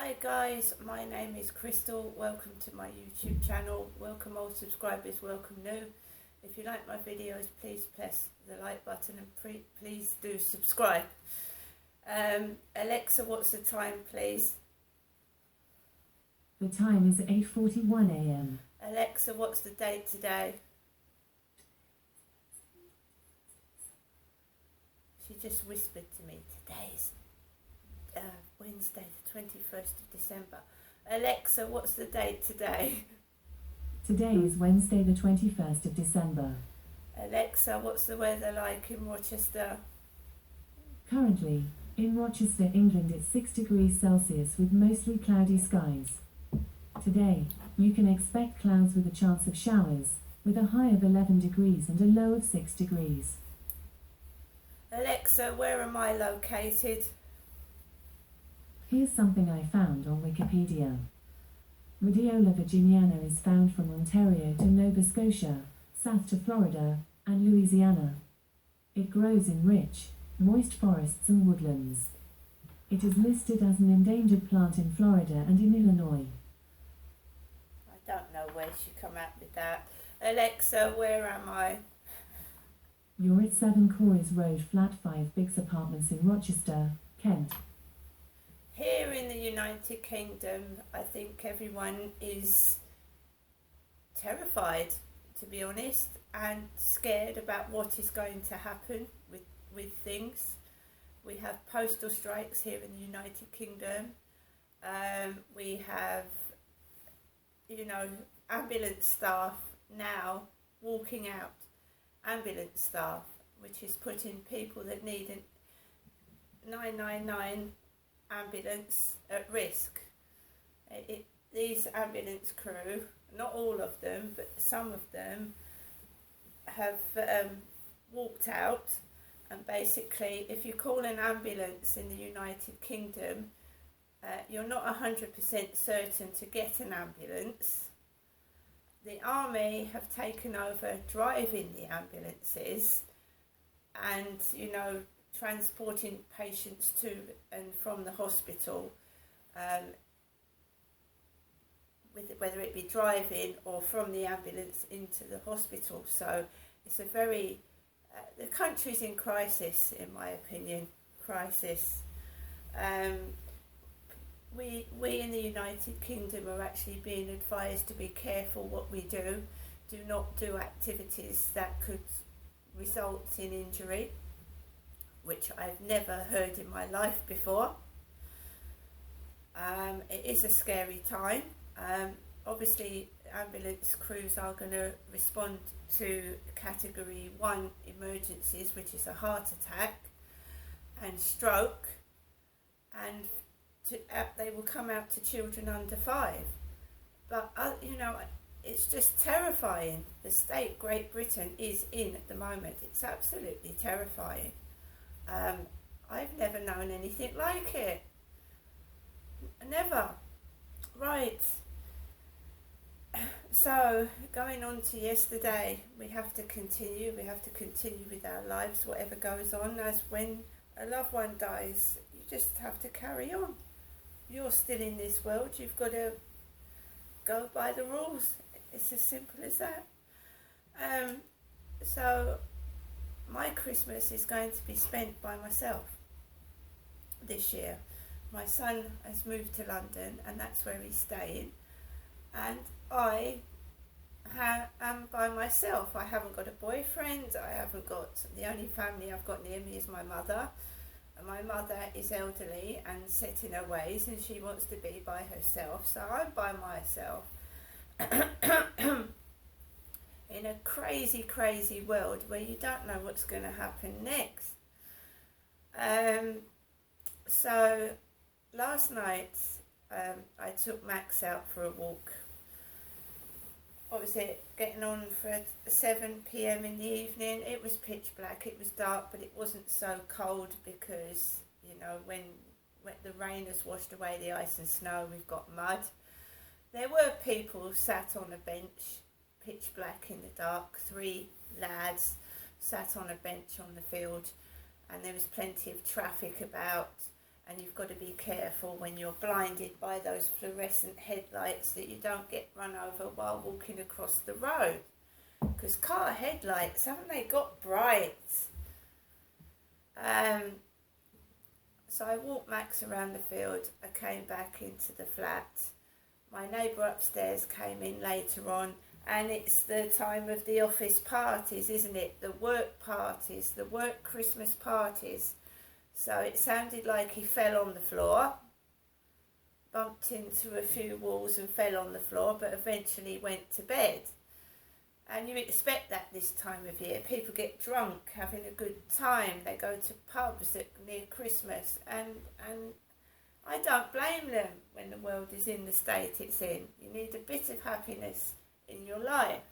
Hi guys, my name is Crystal. Welcome to my YouTube channel. Welcome old subscribers, welcome new. If you like my videos, please press the like button and please do subscribe. Alexa, what's the time, please? The time is 8:41 a.m. Alexa, what's the date today? She just whispered to me, today's Wednesday the 21st of December. Alexa, what's the date today? Today is Wednesday the 21st of December. Alexa, what's the weather like in Rochester? Currently, in Rochester, England, it's 6 degrees Celsius with mostly cloudy skies. Today, you can expect clouds with a chance of showers, with a high of 11 degrees and a low of 6 degrees. Alexa, where am I located? Here's something I found on Wikipedia. Rhodiola virginiana is found from Ontario to Nova Scotia, south to Florida, and Louisiana. It grows in rich, moist forests and woodlands. It is listed as an endangered plant in Florida and in Illinois. I don't know where she come out with that. Alexa, where am I? You're at 7 Corys Road, Flat 5 Biggs Apartments in Rochester, Kent. Here in the United Kingdom, I think everyone is terrified, to be honest, and scared about what is going to happen with things. We have postal strikes here in the United Kingdom. We have, ambulance staff now walking out. Ambulance staff, which is putting people that need a 999 ambulance at risk. These ambulance crew, not all of them, but some of them have walked out, and basically if you call an ambulance in the United Kingdom, you're not 100% certain to get an ambulance. The army have taken over driving the ambulances and, transporting patients to and from the hospital, whether it be driving or from the ambulance into the hospital. So it's a very, the country's in crisis, in my opinion, crisis. We in the United Kingdom are actually being advised to be careful what we do. Do not do activities that could result in injury, which I've never heard in my life before. It is a scary time. Obviously, ambulance crews are going to respond to category 1 emergencies, which is a heart attack and stroke, and they will come out to children under 5. But, it's just terrifying. The state Great Britain is in at the moment. It's absolutely terrifying. I've never known anything like it. Never. Right. So, going on to yesterday, we have to continue with our lives, whatever goes on. As when a loved one dies, you just have to carry on. You're still in this world, you've got to go by the rules. It's as simple as that. So my Christmas is going to be spent by myself this year. My son has moved to London and that's where he's staying, and I am by myself. I haven't got a boyfriend, the only family I've got near me is my mother. My mother is elderly and set in her ways and she wants to be by herself, so I'm by myself in a crazy world where you don't know what's going to happen next. So last night I took Max out for a walk. Obviously getting on for 7 p.m. in the evening. It was pitch black, it was dark, but it wasn't so cold because, when the rain has washed away the ice and snow, we've got mud. There were people sat on a bench, pitch black in the dark, 3 lads sat on a bench on the field, and there was plenty of traffic about, and you've got to be careful when you're blinded by those fluorescent headlights that you don't get run over while walking across the road, because car headlights, haven't they got bright? So I walked Max around the field. I came back into the flat. My neighbour upstairs came in later on, and it's the time of the office parties, isn't it? The work parties, the work Christmas parties. So it sounded like he fell on the floor, bumped into a few walls and fell on the floor, but eventually went to bed. And you expect that this time of year. People get drunk, having a good time. They go to pubs near Christmas. And I don't blame them when the world is in the state it's in. You need a bit of happiness in your life.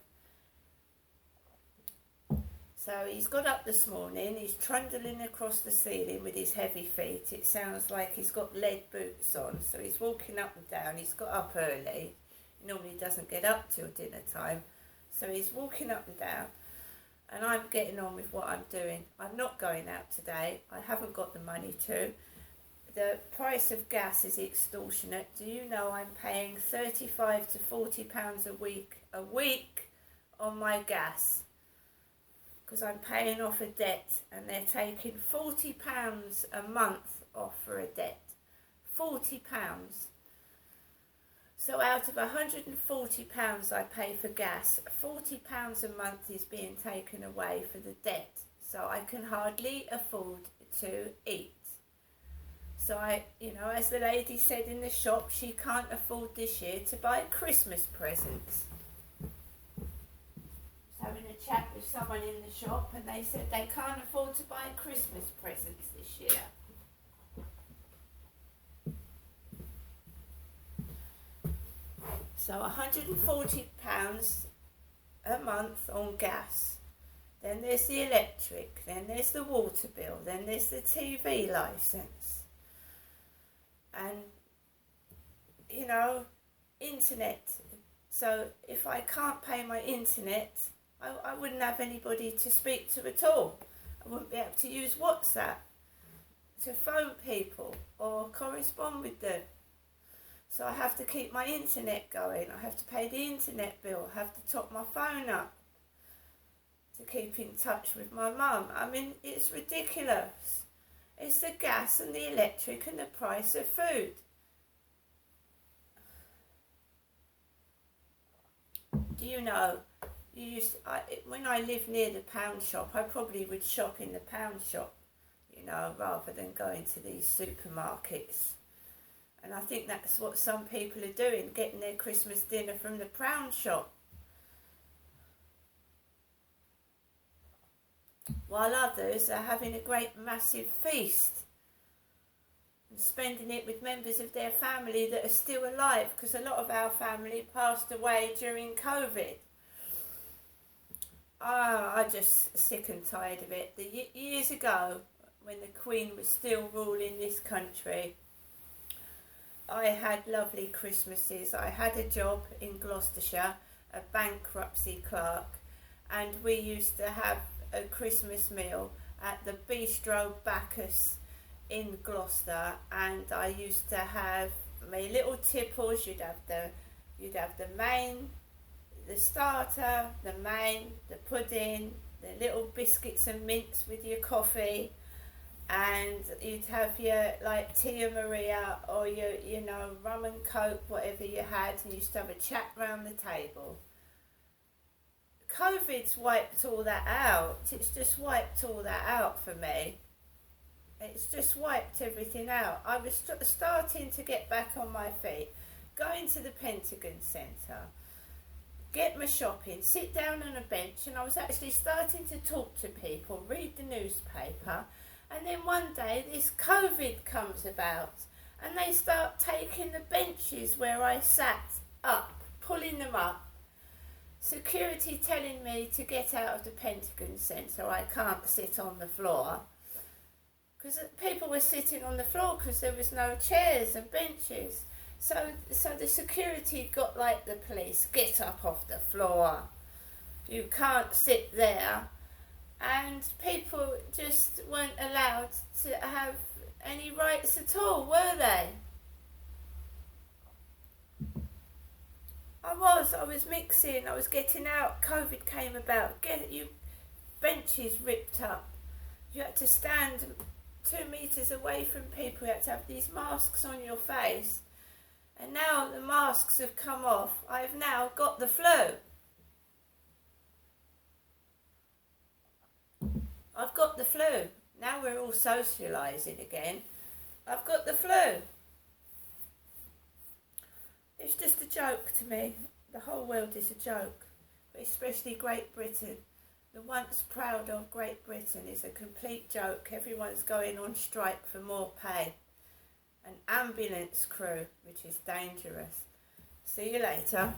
So he's got up this morning. He's trundling across the ceiling with his heavy feet. It sounds like he's got lead boots on. So he's walking up and down. He's got up early. He normally doesn't get up till dinner time. So he's walking up and down, and I'm getting on with what I'm doing. I'm not going out today. I haven't got the money to. The price of gas is extortionate. Do you know I'm paying £35 to £40 a week on my gas? Because I'm paying off a debt, and they're taking £40 a month off for a debt. £40. So out of £140 I pay for gas, £40 a month is being taken away for the debt. So I can hardly afford to eat. So as the lady said in the shop, she can't afford this year to buy Christmas presents. I was having a chat with someone in the shop, and they said they can't afford to buy Christmas presents this year. So £140 a month on gas. Then there's the electric, then there's the water bill, then there's the TV licence. And, internet. So if I can't pay my internet, I wouldn't have anybody to speak to at all. I wouldn't be able to use WhatsApp to phone people or correspond with them. So I have to keep my internet going. I have to pay the internet bill. I have to top my phone up to keep in touch with my mum. I mean, it's ridiculous. It's the gas and the electric and the price of food. Do you know, when I lived near the pound shop, I probably would shop in the pound shop, rather than going to these supermarkets. And I think that's what some people are doing, getting their Christmas dinner from the pound shop. While others are having a great massive feast and spending it with members of their family that are still alive, because a lot of our family passed away during COVID. I'm just sick and tired of it. Years ago, when the Queen was still ruling this country, I had lovely Christmases. I had a job in Gloucestershire, a bankruptcy clerk, and we used to have a Christmas meal at the Bistro Bacchus in Gloucester, and I used to have my little tipples. You'd have the main, the starter, the main, the pudding, the little biscuits and mints with your coffee, and you'd have your Tia Maria or your rum and coke, whatever you had, and you used to have a chat round the table. COVID's wiped all that out. It's just wiped all that out for me. It's just wiped everything out. I was starting to get back on my feet, going to the Pentagon Centre, get my shopping, sit down on a bench, and I was actually starting to talk to people, read the newspaper, and then one day this COVID comes about, and they start taking the benches where I sat up, pulling them up. Security telling me to get out of the Pentagon Centre, I can't sit on the floor. Because people were sitting on the floor because there was no chairs and benches. So the security got like the police, get up off the floor. You can't sit there. And people just weren't allowed to have any rights at all, were they? I was mixing, I was getting out, COVID came about, benches ripped up. You had to stand 2 metres away from people, you had to have these masks on your face. And now the masks have come off, I've now got the flu. I've got the flu. Now we're all socialising again. I've got the flu. It's just a joke to me. The whole world is a joke, but especially Great Britain. The once proud of Great Britain is a complete joke. Everyone's going on strike for more pay. An ambulance crew, which is dangerous. See you later.